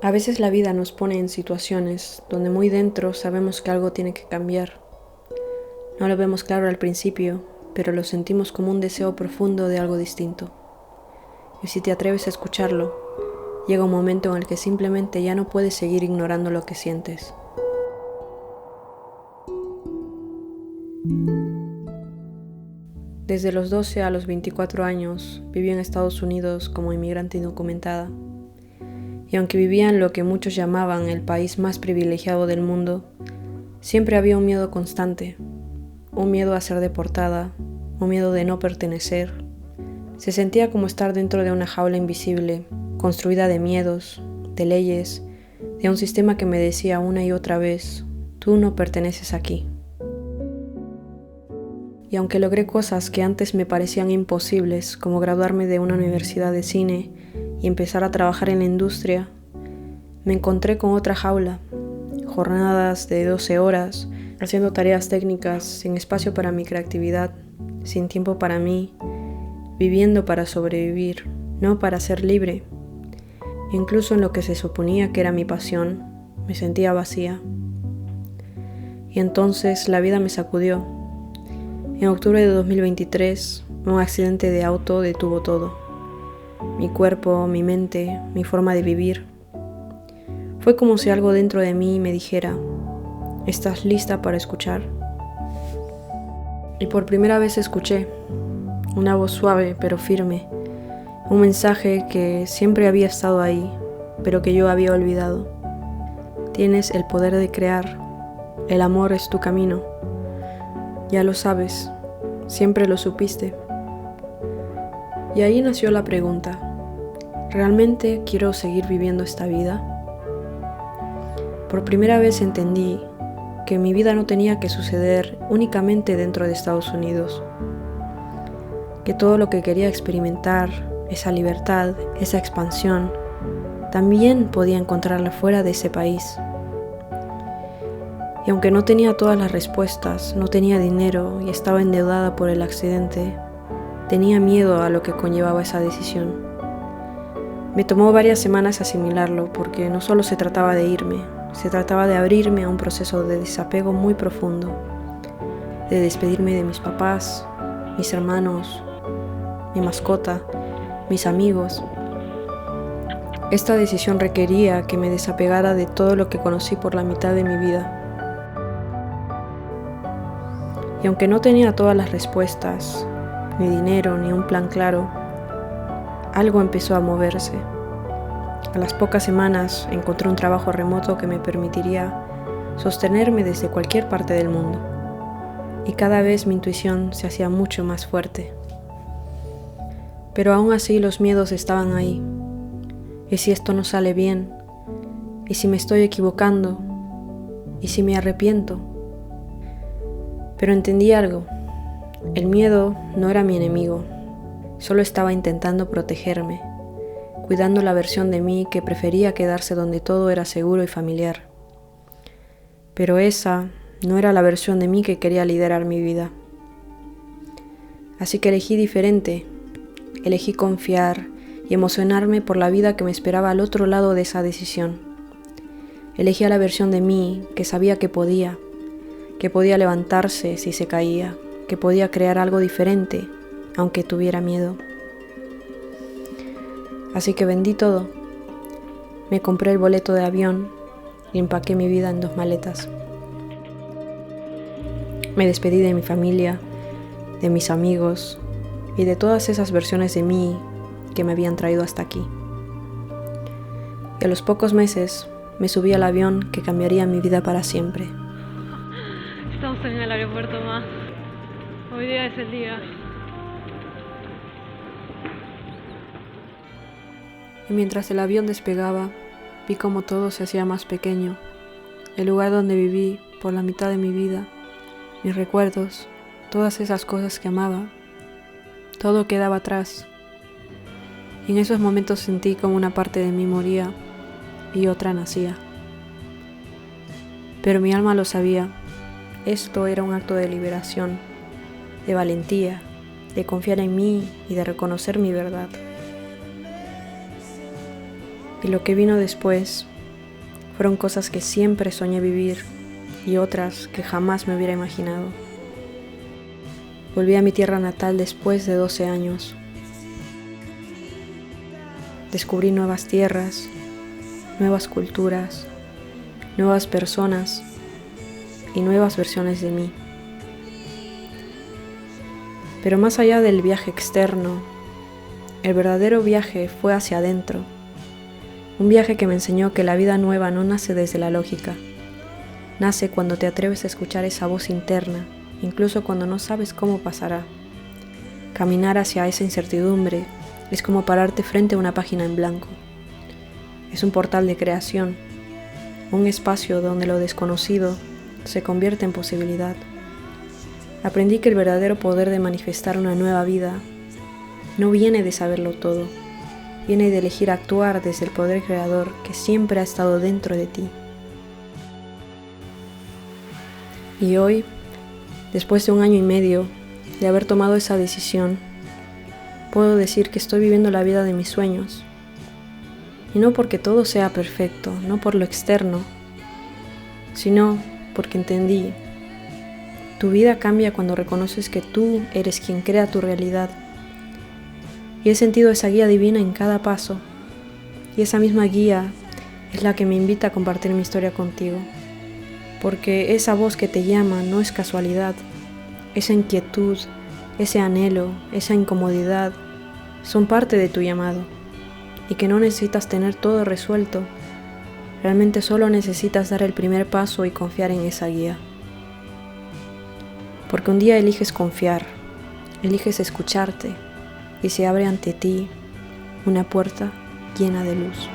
A veces la vida nos pone en situaciones donde muy dentro sabemos que algo tiene que cambiar. No lo vemos claro al principio, pero lo sentimos como un deseo profundo de algo distinto. Y si te atreves a escucharlo, llega un momento en el que simplemente ya no puedes seguir ignorando lo que sientes. Desde los 12 a los 24 años viví en Estados Unidos como inmigrante indocumentada. Y aunque vivía en lo que muchos llamaban el país más privilegiado del mundo, siempre había un miedo constante, un miedo a ser deportada, un miedo de no pertenecer. Se sentía como estar dentro de una jaula invisible, construida de miedos, de leyes, de un sistema que me decía una y otra vez, tú no perteneces aquí. Y aunque logré cosas que antes me parecían imposibles, como graduarme de una universidad de cine y empezar a trabajar en la industria, me encontré con otra jaula, jornadas de 12 horas, haciendo tareas técnicas, sin espacio para mi creatividad, sin tiempo para mí, viviendo para sobrevivir, no para ser libre. Incluso en lo que se suponía que era mi pasión, me sentía vacía. Y entonces la vida me sacudió. En octubre de 2023, un accidente de auto detuvo todo. Mi cuerpo, mi mente, mi forma de vivir. Fue como si algo dentro de mí me dijera, ¿estás lista para escuchar? Y por primera vez escuché, una voz suave pero firme, un mensaje que siempre había estado ahí, pero que yo había olvidado. Tienes el poder de crear, el amor es tu camino. Ya lo sabes, siempre lo supiste. Y ahí nació la pregunta, ¿realmente quiero seguir viviendo esta vida? Por primera vez entendí que mi vida no tenía que suceder únicamente dentro de Estados Unidos, que todo lo que quería experimentar, esa libertad, esa expansión, también podía encontrarla fuera de ese país. Y aunque no tenía todas las respuestas, no tenía dinero y estaba endeudada por el accidente, tenía miedo a lo que conllevaba esa decisión. Me tomó varias semanas asimilarlo porque no solo se trataba de irme, se trataba de abrirme a un proceso de desapego muy profundo, de despedirme de mis papás, mis hermanos, mi mascota, mis amigos. Esta decisión requería que me desapegara de todo lo que conocí por la mitad de mi vida. Y aunque no tenía todas las respuestas, ni dinero, ni un plan claro, algo empezó a moverse. A las pocas semanas encontré un trabajo remoto que me permitiría sostenerme desde cualquier parte del mundo. Y cada vez mi intuición se hacía mucho más fuerte. Pero aún así los miedos estaban ahí. ¿Y si esto no sale bien? ¿Y si me estoy equivocando? ¿Y si me arrepiento? Pero entendí algo. El miedo no era mi enemigo. Solo estaba intentando protegerme, cuidando la versión de mí que prefería quedarse donde todo era seguro y familiar. Pero esa no era la versión de mí que quería liderar mi vida. Así que elegí diferente. Elegí confiar y emocionarme por la vida que me esperaba al otro lado de esa decisión. Elegí a la versión de mí que sabía que podía levantarse si se caía, que podía crear algo diferente, aunque tuviera miedo. Así que vendí todo. Me compré el boleto de avión y empaqué mi vida en 2 maletas. Me despedí de mi familia, de mis amigos y de todas esas versiones de mí que me habían traído hasta aquí. Y a los pocos meses me subí al avión que cambiaría mi vida para siempre. Estamos en el aeropuerto más. Hoy día es el día. Y mientras el avión despegaba, vi como todo se hacía más pequeño. El lugar donde viví por la mitad de mi vida, mis recuerdos, todas esas cosas que amaba, todo quedaba atrás. Y en esos momentos sentí como una parte de mí moría y otra nacía. Pero mi alma lo sabía. Esto era un acto de liberación, de valentía, de confiar en mí y de reconocer mi verdad. Y lo que vino después Fueron cosas que siempre soñé vivir y otras que jamás me hubiera imaginado. Volví a mi tierra natal después de 12 años. Descubrí nuevas tierras, nuevas culturas, nuevas personas y nuevas versiones de mí. Pero más allá del viaje externo, el verdadero viaje fue hacia adentro. Un viaje que me enseñó que la vida nueva no nace desde la lógica. Nace cuando te atreves a escuchar esa voz interna, incluso cuando no sabes cómo pasará. Caminar hacia esa incertidumbre es como pararte frente a una página en blanco. Es un portal de creación, un espacio donde lo desconocido se convierte en posibilidad. Aprendí que el verdadero poder de manifestar una nueva vida no viene de saberlo todo, viene de elegir actuar desde el poder creador que siempre ha estado dentro de ti. Y hoy, después de 1 año y medio de haber tomado esa decisión, puedo decir que estoy viviendo la vida de mis sueños. Y no porque todo sea perfecto, no por lo externo, sino porque entendí. Tu vida cambia cuando reconoces que tú eres quien crea tu realidad. Y he sentido esa guía divina en cada paso. Y esa misma guía es la que me invita a compartir mi historia contigo. Porque esa voz que te llama no es casualidad. Esa inquietud, ese anhelo, esa incomodidad son parte de tu llamado. Y que no necesitas tener todo resuelto. Realmente solo necesitas dar el primer paso y confiar en esa guía. Porque un día eliges confiar, eliges escucharte y se abre ante ti una puerta llena de luz.